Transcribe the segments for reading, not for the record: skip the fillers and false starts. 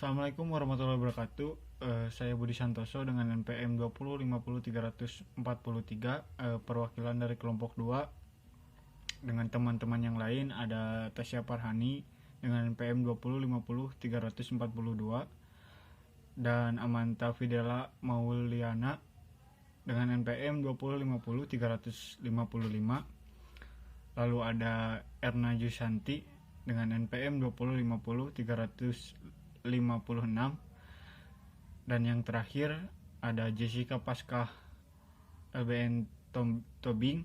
Assalamualaikum warahmatullahi wabarakatuh. Saya Budi Santoso dengan NPM 2050343, perwakilan dari kelompok 2. Dengan teman-teman yang lain ada Tasya Farhani dengan NPM 2050342 dan Amanta Fidela Mauliana dengan NPM 2050355. Lalu ada Erna Jusanti dengan NPM 2050356, dan yang terakhir ada Jessica Paskah LBN Tobing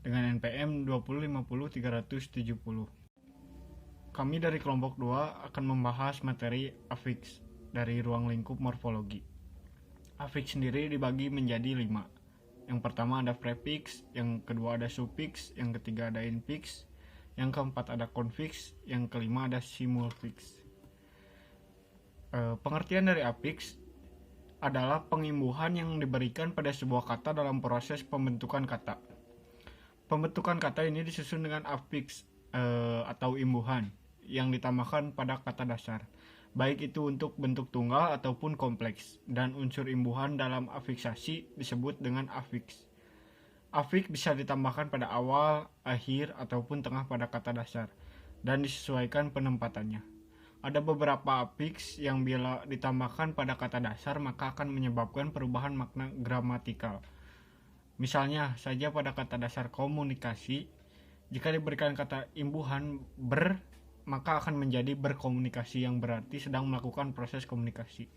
dengan NPM 2050370. Kami dari kelompok 2 akan membahas materi afiks dari ruang lingkup morfologi. Afiks sendiri dibagi menjadi 5. Yang pertama ada prefiks, yang kedua ada sufiks, yang ketiga ada infiks, yang keempat ada konfiks, yang kelima ada simulfiks. Pengertian dari afiks adalah pengimbuhan yang diberikan pada sebuah kata dalam proses pembentukan kata. Pembentukan kata ini disusun dengan afiks atau imbuhan yang ditambahkan pada kata dasar, baik itu untuk bentuk tunggal ataupun kompleks, dan unsur imbuhan dalam afiksasi disebut dengan afiks. Afiks bisa ditambahkan pada awal, akhir, ataupun tengah pada kata dasar, dan disesuaikan penempatannya. Ada beberapa afiks yang bila ditambahkan pada kata dasar maka akan menyebabkan perubahan makna gramatikal. Misalnya saja pada kata dasar komunikasi, jika diberikan kata imbuhan ber, maka akan menjadi berkomunikasi yang berarti sedang melakukan proses komunikasi.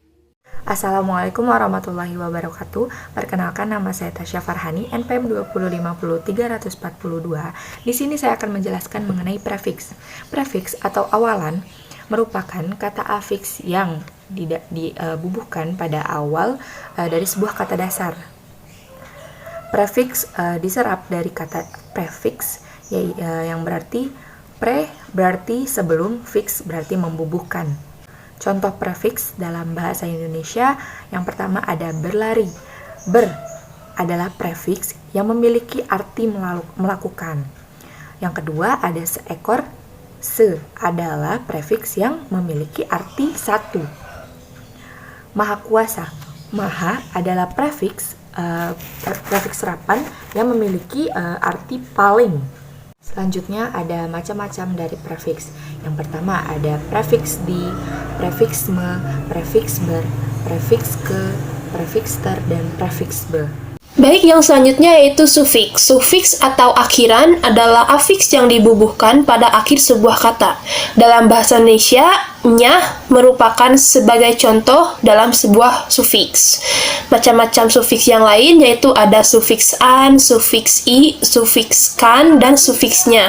Assalamualaikum warahmatullahi wabarakatuh. Perkenalkan, nama saya Tasya Farhani, NPM 2050342. Di sini saya akan menjelaskan mengenai prefiks. Prefiks atau awalan merupakan kata afiks yang dibubuhkan pada awal dari sebuah kata dasar. Prefiks diserap dari kata prefiks yang berarti pre berarti sebelum, fix berarti membubuhkan. Contoh prefiks dalam bahasa Indonesia yang pertama ada berlari. Ber adalah prefiks yang memiliki arti melakukan. Yang kedua ada seekor. Se adalah prefiks yang memiliki arti satu. Maha kuasa. Maha adalah prefiks serapan yang memiliki arti paling. Selanjutnya ada macam-macam dari prefiks. Yang pertama ada prefiks di, prefiks me, prefiks ber, prefiks ke, prefiks ter, dan prefiks be. Baik, yang selanjutnya yaitu sufiks. Sufiks atau akhiran adalah afiks yang dibubuhkan pada akhir sebuah kata. Dalam bahasa Indonesia, nya merupakan sebagai contoh dalam sebuah sufiks. Macam-macam sufiks yang lain yaitu ada sufiks an, sufiks i, sufiks kan, dan sufiksnya.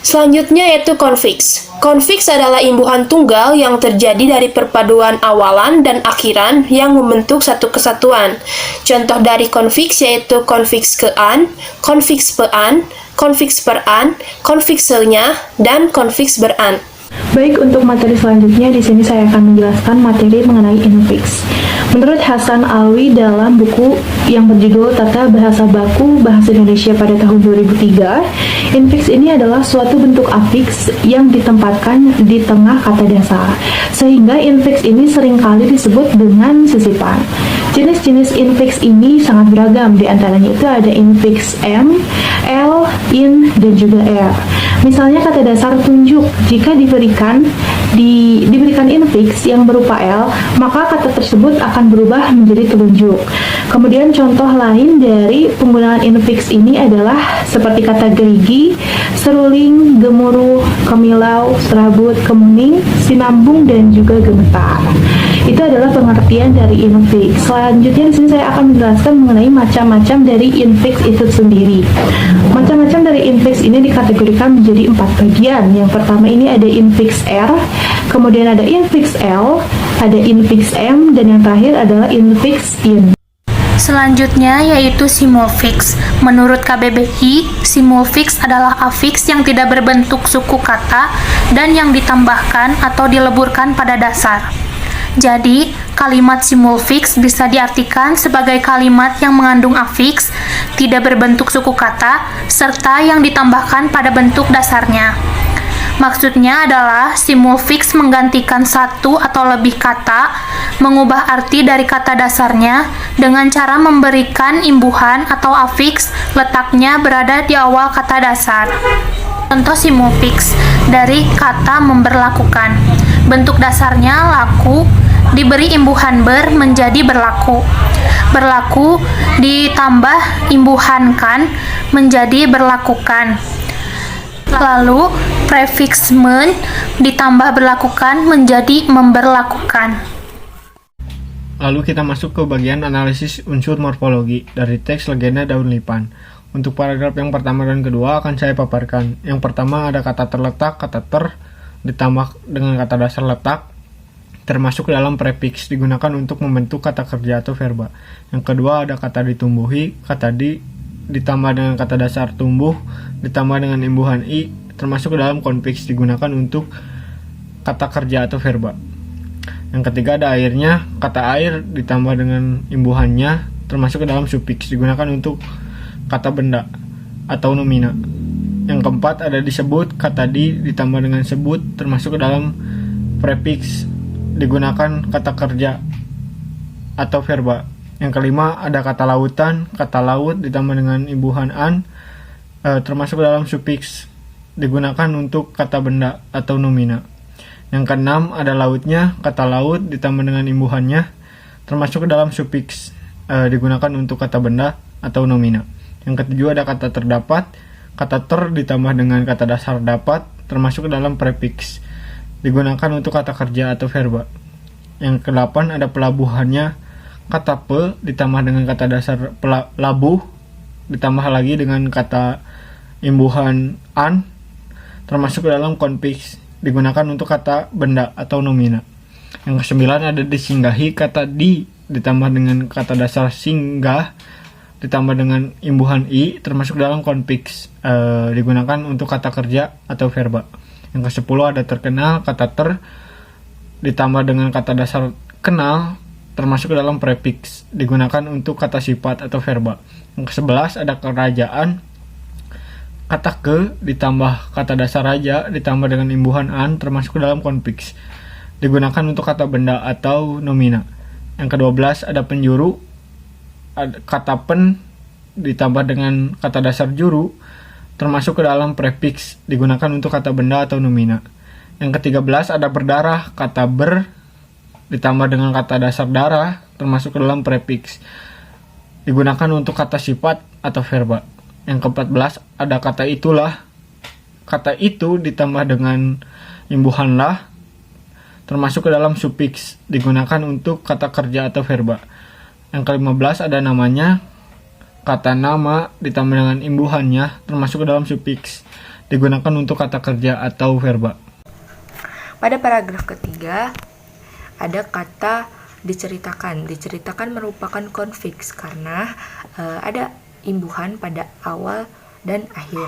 Selanjutnya yaitu konfiks. Konfiks adalah imbuhan tunggal yang terjadi dari perpaduan awalan dan akhiran yang membentuk satu kesatuan. Contoh dari konfiks yaitu konfiks ke-an, konfiks pe-an, konfiks per-an, konfiks se-nya, dan konfiks ber-an. Baik, untuk materi selanjutnya di sini saya akan menjelaskan materi mengenai infiks. Menurut Hasan Alwi dalam buku yang berjudul Tata Bahasa Baku Bahasa Indonesia pada tahun 2003, infiks ini adalah suatu bentuk afiks yang ditempatkan di tengah kata dasar, sehingga infiks ini seringkali disebut dengan sisipan. Jenis-jenis infiks ini sangat beragam, di antaranya itu ada infiks M, L, in, dan juga R. Misalnya kata dasar tunjuk, jika diberikan infiks yang berupa L, maka kata tersebut akan berubah menjadi telunjuk. Kemudian contoh lain dari penggunaan infiks ini adalah seperti kata gerigi, seruling, gemuruh, kemilau, serabut, kemuning, sinambung, dan juga gemetar. Itu adalah pengertian dari infiks. Selanjutnya di sini saya akan menjelaskan mengenai macam-macam dari infiks itu sendiri. Macam-macam dari infiks ini dikategorikan menjadi 4 bagian. Yang pertama ini ada infiks R, kemudian ada infiks L, ada infiks M, dan yang terakhir adalah infiks in. Selanjutnya yaitu simulfiks. Menurut KBBI, simulfiks adalah afiks yang tidak berbentuk suku kata dan yang ditambahkan atau dileburkan pada dasar. Jadi, kalimat simulfiks bisa diartikan sebagai kalimat yang mengandung afiks, tidak berbentuk suku kata, serta yang ditambahkan pada bentuk dasarnya. Maksudnya adalah simulfiks menggantikan satu atau lebih kata, mengubah arti dari kata dasarnya dengan cara memberikan imbuhan atau afiks letaknya berada di awal kata dasar. Contoh simulfiks dari kata memberlakukan. Bentuk dasarnya laku, diberi imbuhan ber menjadi berlaku. Berlaku ditambah imbuhan kan menjadi berlakukan. Lalu prefiks men ditambah berlakukan menjadi memberlakukan. Lalu kita masuk ke bagian analisis unsur morfologi dari teks Legenda Daun Lipan. Untuk paragraf yang pertama dan kedua akan saya paparkan. Yang pertama ada kata terletak, kata ter ditambah dengan kata dasar letak, termasuk dalam prefiks digunakan untuk membentuk kata kerja atau verba. Yang kedua ada kata ditumbuhi, kata di ditambah dengan kata dasar tumbuh, ditambah dengan imbuhan i, termasuk dalam konfiks digunakan untuk kata kerja atau verba. Yang ketiga ada airnya, kata air ditambah dengan imbuhannya, termasuk ke dalam sufiks digunakan untuk kata benda atau nomina. Yang keempat ada disebut, kata di ditambah dengan sebut, termasuk ke dalam prefiks digunakan kata kerja atau verba. Yang kelima ada kata lautan, kata laut ditambah dengan imbuhan an, termasuk dalam sufiks digunakan untuk kata benda atau nomina. Yang keenam ada lautnya, kata laut ditambah dengan imbuhannya, termasuk dalam sufiks digunakan untuk kata benda atau nomina. Yang ketujuh ada kata terdapat, kata ter ditambah dengan kata dasar dapat, termasuk dalam prefiks digunakan untuk kata kerja atau verba. Yang kedelapan ada pelabuhannya, kata pe ditambah dengan kata dasar labuh, ditambah lagi dengan kata imbuhan an, termasuk dalam konfiks digunakan untuk kata benda atau nomina. Yang kesembilan ada disinggahi, kata di ditambah dengan kata dasar singgah, ditambah dengan imbuhan i, termasuk dalam konfiks digunakan untuk kata kerja atau verba. Yang kesepuluh ada terkenal, kata ter ditambah dengan kata dasar kenal, termasuk dalam prefiks digunakan untuk kata sifat atau verba. Yang ke-11 ada kerajaan, kata ke ditambah kata dasar raja ditambah dengan imbuhan an, termasuk dalam konfiks digunakan untuk kata benda atau nomina. Yang ke-12 ada penjuru, kata pen ditambah dengan kata dasar juru, termasuk ke dalam prefiks digunakan untuk kata benda atau nomina. Yang ke-13 ada berdarah, kata ber ditambah dengan kata dasar darah, termasuk ke dalam prefiks digunakan untuk kata sifat atau verba. Yang ke-14 ada kata itulah, kata itu ditambah dengan imbuhan lah, termasuk ke dalam sufiks digunakan untuk kata kerja atau verba. Yang ke-15 ada namanya, kata nama ditambah dengan imbuhannya, termasuk ke dalam sufiks digunakan untuk kata kerja atau verba. Pada paragraf ketiga ada kata diceritakan. Diceritakan merupakan konfiks karena ada imbuhan pada awal dan akhir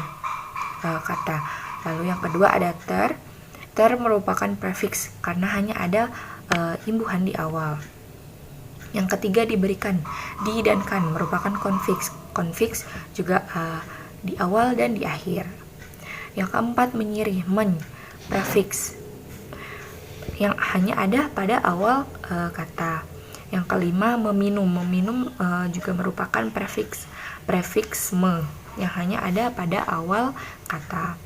kata. Lalu yang kedua ada ter. Ter merupakan prefiks karena hanya ada imbuhan di awal. Yang ketiga diberikan. Di dan kan merupakan konfiks. Konfiks juga di awal dan di akhir. Yang keempat menyirih, men, prefiks yang hanya ada pada awal kata. Yang kelima meminum. Meminum juga merupakan prefiks me yang hanya ada pada awal kata.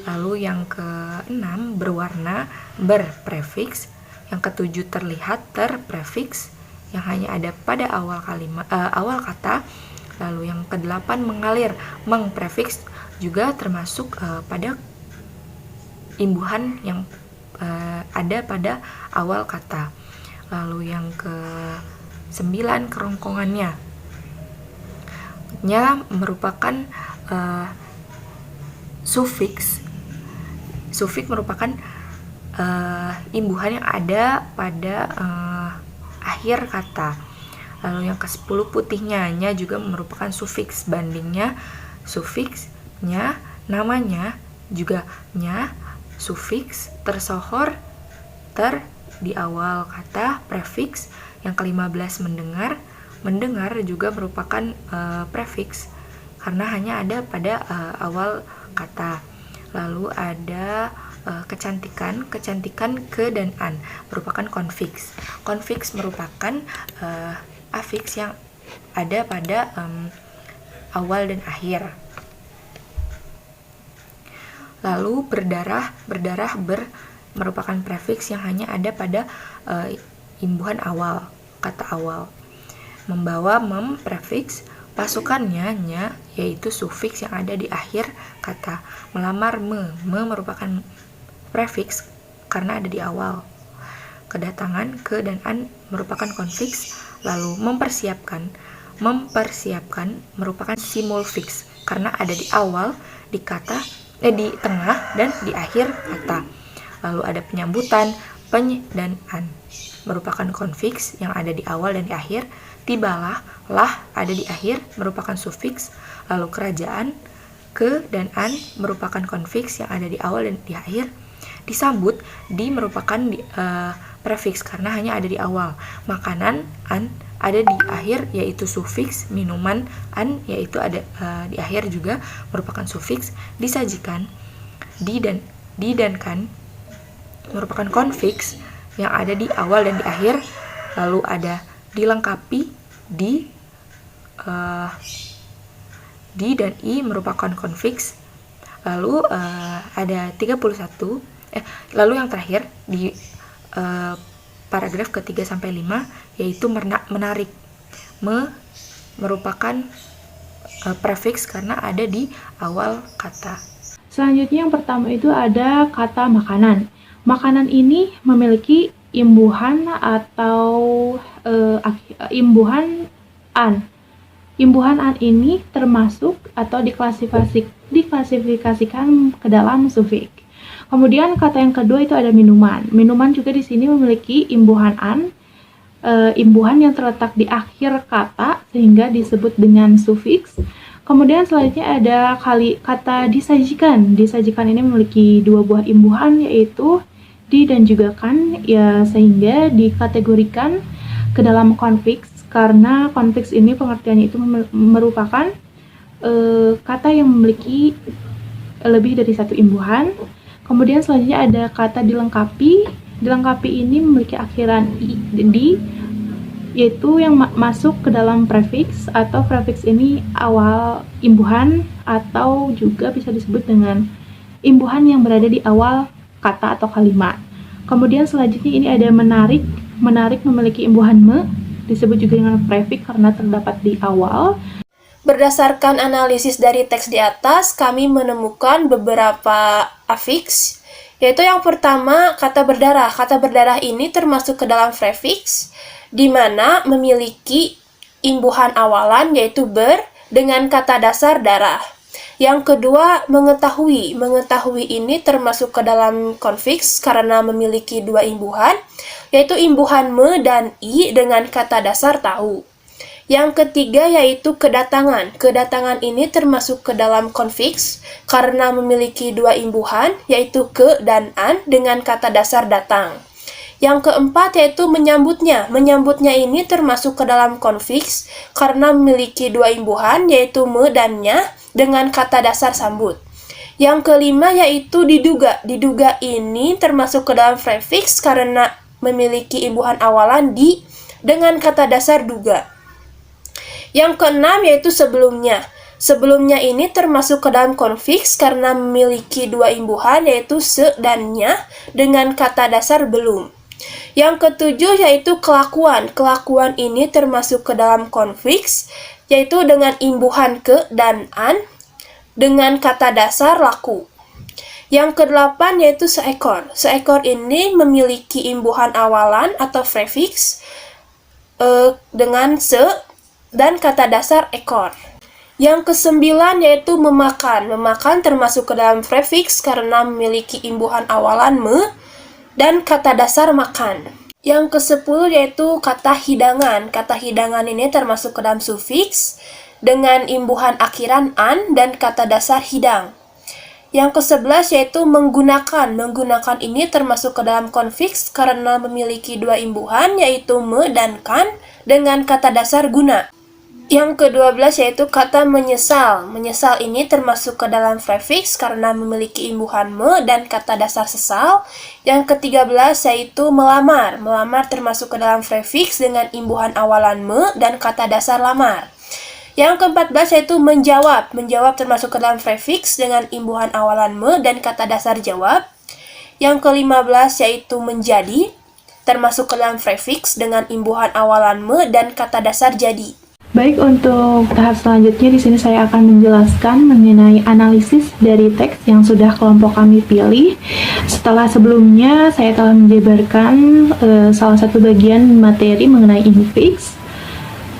Lalu yang keenam berwarna, berprefiks. Yang ketujuh terlihat, terprefiks yang hanya ada pada awal awal kata. Lalu yang kedelapan mengalir, mengprefiks juga termasuk pada imbuhan yang ada pada awal kata. Lalu yang ke-9 kerongkongannya merupakan sufiks. Sufiks merupakan imbuhan yang ada pada akhir kata. Lalu yang ke-10 putihnya, nya juga merupakan sufiks. Bandingnya sufiksnya, namanya juga nya, sufiks. Tersohor, ter di awal kata, prefiks. Yang ke-15 mendengar. Mendengar juga merupakan prefiks karena hanya ada pada awal kata. Lalu ada kecantikan, kecantikan ke dan an merupakan konfiks. Konfiks merupakan afiks yang ada pada awal dan akhir. Lalu berdarah merupakan prefiks yang hanya ada pada imbuhan awal, kata awal. Membawa prefiks, pasukannya nya, yaitu sufiks yang ada di akhir kata. Melamar merupakan prefiks karena ada di awal. Kedatangan ke dan an merupakan konfiks. Lalu mempersiapkan merupakan simulfiks karena ada di awal, di tengah dan di akhir kata. Lalu ada penyambutan, dan an merupakan konfiks yang ada di awal dan di akhir. Tibalah, lah ada di akhir merupakan sufiks. Lalu kerajaan, ke dan an merupakan konfiks yang ada di awal dan di akhir. Disambut, di merupakan prefiks karena hanya ada di awal. Makanan, an ada di akhir yaitu sufiks. Minuman, an yaitu ada di akhir juga merupakan sufiks. Disajikan, di dan kan merupakan konfiks yang ada di awal dan di akhir. Lalu ada dilengkapi, di dan i merupakan konfiks. Lalu ada 31. Lalu yang terakhir di paragraf ke-3 sampai 5 yaitu menarik. Merupakan prefiks karena ada di awal kata. Selanjutnya yang pertama itu ada kata makanan. Makanan ini memiliki imbuhan atau imbuhan an. Imbuhan an ini termasuk atau diklasifikasikan ke dalam sufiks. Kemudian kata yang kedua itu ada minuman. Minuman juga di sini memiliki imbuhan an, imbuhan yang terletak di akhir kata sehingga disebut dengan sufiks. Kemudian selanjutnya ada kata disajikan. Disajikan ini memiliki dua buah imbuhan yaitu di dan juga kan, ya, sehingga dikategorikan ke dalam konfiks karena konfiks ini pengertiannya itu merupakan kata yang memiliki lebih dari satu imbuhan. Kemudian selanjutnya ada kata dilengkapi. Dilengkapi ini memiliki akhiran di, yaitu yang masuk ke dalam prefiks atau prefiks ini awal imbuhan atau juga bisa disebut dengan imbuhan yang berada di awal kata atau kalimat. Kemudian selanjutnya ini ada menarik. Menarik memiliki imbuhan disebut juga dengan prefiks karena terdapat di awal. Berdasarkan analisis dari teks di atas, kami menemukan beberapa afiks, yaitu yang pertama kata berdarah. Kata berdarah ini termasuk ke dalam prefiks, di mana memiliki imbuhan awalan yaitu ber dengan kata dasar darah. Yang kedua, mengetahui. Mengetahui ini termasuk ke dalam konfiks karena memiliki dua imbuhan, yaitu imbuhan dan i dengan kata dasar tahu. Yang ketiga yaitu kedatangan. Kedatangan ini termasuk ke dalam konfiks karena memiliki dua imbuhan, yaitu ke dan an dengan kata dasar datang. Yang keempat yaitu menyambutnya. Menyambutnya ini termasuk ke dalam konfiks karena memiliki dua imbuhan, yaitu dan nya dengan kata dasar sambut. Yang kelima yaitu diduga. Diduga ini termasuk ke dalam prefiks karena memiliki imbuhan awalan di dengan kata dasar duga. Yang keenam yaitu sebelumnya. Sebelumnya ini termasuk ke dalam konfiks karena memiliki dua imbuhan yaitu se dan nya dengan kata dasar belum. Yang ketujuh yaitu kelakuan. Kelakuan ini termasuk ke dalam konfiks yaitu dengan imbuhan ke dan an dengan kata dasar laku. Yang kedelapan yaitu seekor. Seekor ini memiliki imbuhan awalan atau prefiks dengan se dan kata dasar ekor. Yang kesembilan yaitu memakan. Memakan termasuk ke dalam prefiks karena memiliki imbuhan awalan dan kata dasar makan. Yang kesepuluh yaitu kata hidangan. Kata hidangan ini termasuk ke dalam sufiks dengan imbuhan akhiran an dan kata dasar hidang. Yang ke-11 yaitu menggunakan. Menggunakan ini termasuk ke dalam konfiks karena memiliki dua imbuhan yaitu dan kan dengan kata dasar guna. Yang ke-12 yaitu kata menyesal. Menyesal ini termasuk ke dalam prefix karena memiliki imbuhan me dan kata dasar sesal. Yang ke-13 yaitu melamar. Melamar termasuk ke dalam prefix dengan imbuhan awalan me dan kata dasar lamar. Yang ke-14 yaitu menjawab. Menjawab termasuk ke dalam prefix dengan imbuhan awalan me dan kata dasar jawab. Yang ke-15 yaitu menjadi, termasuk ke dalam prefix dengan imbuhan awalan me dan kata dasar jadi. Baik, untuk tahap selanjutnya di sini saya akan menjelaskan mengenai analisis dari teks yang sudah kelompok kami pilih. Setelah sebelumnya saya telah menjabarkan salah satu bagian materi mengenai infix.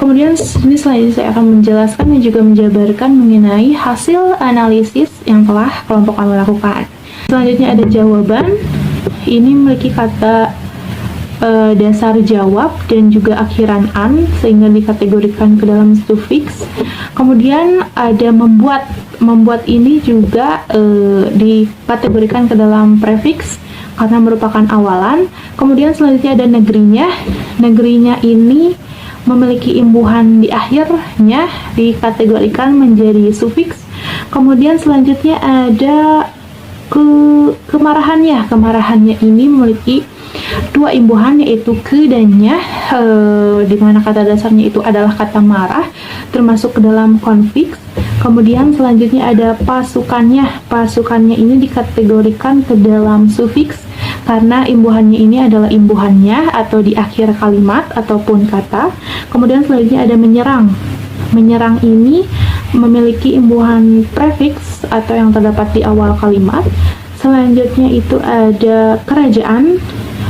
Kemudian ini selanjutnya saya akan menjelaskan dan juga menjabarkan mengenai hasil analisis yang telah kelompok kami lakukan. Selanjutnya ada jawaban. Ini memiliki kata dasar jawab dan juga akhiran an sehingga dikategorikan ke dalam sufiks. Kemudian ada membuat. Membuat ini juga dikategorikan ke dalam prefix karena merupakan awalan. Kemudian selanjutnya ada negerinya. Negerinya ini memiliki imbuhan di akhirnya dikategorikan menjadi sufiks. Kemudian selanjutnya ada kemarahannya. Kemarahannya ini memiliki dua imbuhan yaitu ke dan nya, di mana kata dasarnya itu adalah kata marah termasuk ke dalam konfiks. Kemudian selanjutnya ada pasukannya. Pasukannya ini dikategorikan ke dalam sufiks karena imbuhannya ini adalah imbuhannya atau di akhir kalimat ataupun kata. Kemudian selanjutnya ada menyerang. Menyerang ini memiliki imbuhan prefix atau yang terdapat di awal kalimat. Selanjutnya itu ada kerajaan,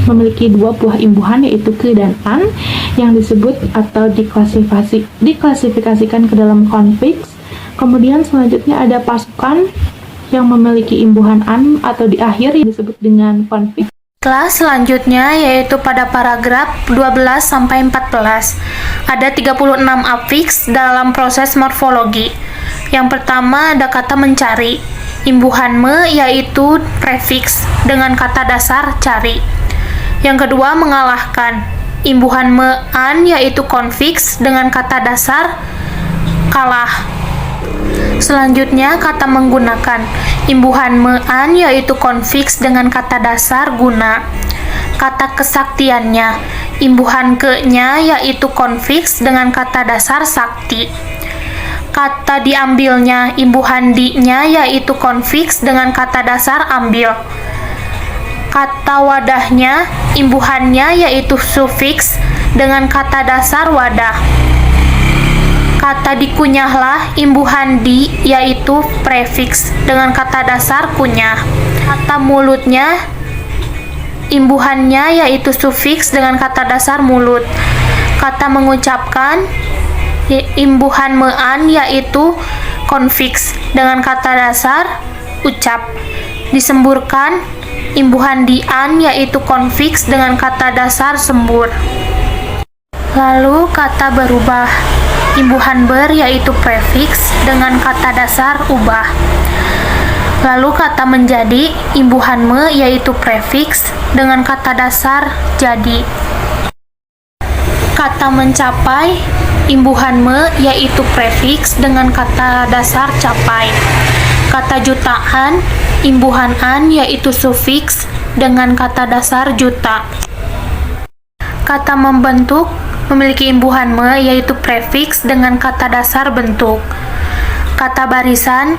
memiliki dua buah imbuhan yaitu ke dan an yang disebut atau diklasifikasikan ke dalam konfiks. Kemudian selanjutnya ada pasukan yang memiliki imbuhan an atau di akhir yang disebut dengan konfiks. Kelas selanjutnya yaitu pada paragraf 12 sampai 14. Ada 36 afiks dalam proses morfologi. Yang pertama ada kata mencari. Imbuhan me yaitu prefix dengan kata dasar cari. Yang kedua mengalahkan. Imbuhan me an yaitu konfiks dengan kata dasar kalah. Selanjutnya kata menggunakan. Imbuhan me an yaitu konfiks dengan kata dasar guna. Kata kesaktiannya. Imbuhan ke-nya yaitu konfiks dengan kata dasar sakti. Kata diambilnya. Imbuhan di-nya yaitu konfiks dengan kata dasar ambil. Kata wadahnya, imbuhannya yaitu sufiks dengan kata dasar wadah. Kata dikunyahlah, imbuhan di yaitu prefiks dengan kata dasar kunyah. Kata mulutnya, imbuhannya yaitu sufiks dengan kata dasar mulut. Kata mengucapkan, imbuhan mean yaitu konfiks dengan kata dasar ucap. Disemburkan, imbuhan di-an yaitu konfiks dengan kata dasar sembur. Lalu kata berubah. Imbuhan ber yaitu prefiks dengan kata dasar ubah. Lalu kata menjadi. Imbuhan me yaitu prefiks dengan kata dasar jadi. Kata mencapai. Imbuhan me yaitu prefiks dengan kata dasar capai. Kata jutaan. Imbuhan an yaitu sufiks dengan kata dasar juta. Kata membentuk memiliki imbuhan me yaitu prefiks dengan kata dasar bentuk. Kata barisan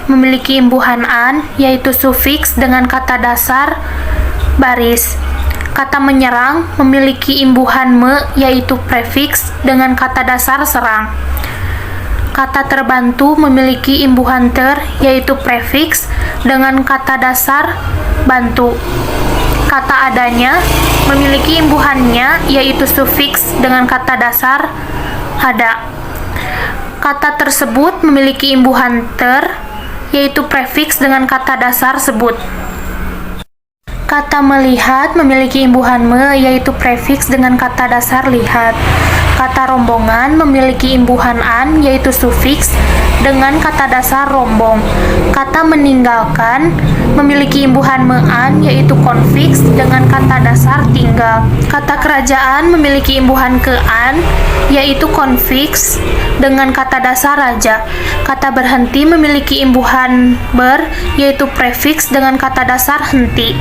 memiliki imbuhan an yaitu sufiks dengan kata dasar baris. Kata menyerang memiliki imbuhan me yaitu prefiks dengan kata dasar serang. Kata terbantu memiliki imbuhan ter yaitu prefiks dengan kata dasar bantu. Kata adanya memiliki imbuhannya yaitu sufiks dengan kata dasar ada. Kata tersebut memiliki imbuhan ter yaitu prefiks dengan kata dasar sebut. Kata melihat memiliki imbuhan me, yaitu prefiks dengan kata dasar lihat. Kata rombongan memiliki imbuhan an, yaitu sufiks dengan kata dasar rombong. Kata meninggalkan memiliki imbuhan mean, yaitu konfiks dengan kata dasar tinggal. Kata kerajaan memiliki imbuhan kean, yaitu konfiks dengan kata dasar raja. Kata berhenti memiliki imbuhan ber, yaitu prefiks dengan kata dasar henti.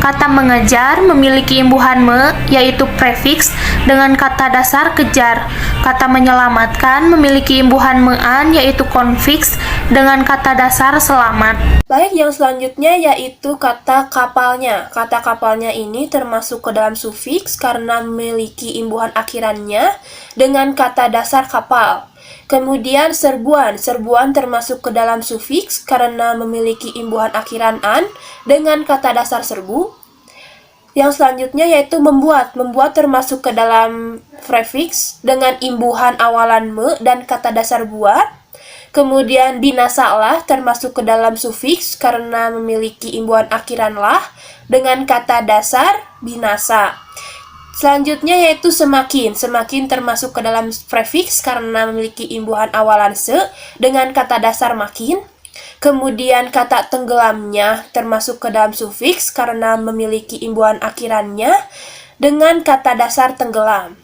Kata mengejar memiliki imbuhan me, yaitu prefiks dengan kata dasar kejar. Kata menyelamatkan memiliki imbuhan mean, yaitu konfiks dengan kata dasar selamat. Baik, yang selanjutnya yaitu kata kapalnya. Kata kapalnya ini termasuk ke dalam sufiks karena memiliki imbuhan akhirannya dengan kata dasar kapal. Kemudian serbuan. Serbuan termasuk ke dalam sufiks karena memiliki imbuhan akhiran an dengan kata dasar serbu. Yang selanjutnya yaitu membuat. Membuat termasuk ke dalam prefiks dengan imbuhan awalan me dan kata dasar buat. Kemudian binasa lah termasuk ke dalam sufiks karena memiliki imbuhan akhiran lah dengan kata dasar binasa. Selanjutnya yaitu semakin. Semakin termasuk ke dalam prefiks karena memiliki imbuhan awalan se dengan kata dasar makin. Kemudian kata tenggelamnya termasuk ke dalam sufiks karena memiliki imbuhan akhirannya dengan kata dasar tenggelam.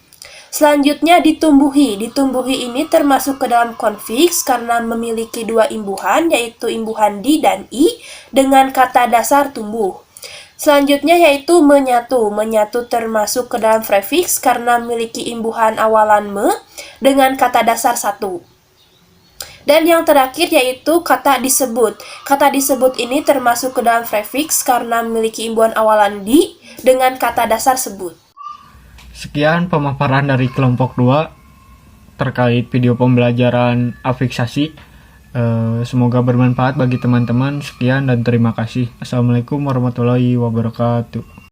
Selanjutnya ditumbuhi. Ditumbuhi ini termasuk ke dalam konfiks karena memiliki dua imbuhan, yaitu imbuhan di dan i dengan kata dasar tumbuh. Selanjutnya yaitu menyatu. Menyatu termasuk ke dalam prefiks karena memiliki imbuhan awalan me dengan kata dasar satu. Dan yang terakhir yaitu kata disebut. Kata disebut ini termasuk ke dalam prefiks karena memiliki imbuhan awalan di dengan kata dasar sebut. Sekian pemaparan dari kelompok 2 terkait video pembelajaran afiksasi. Semoga bermanfaat bagi teman-teman. Sekian dan terima kasih. Assalamualaikum warahmatullahi wabarakatuh.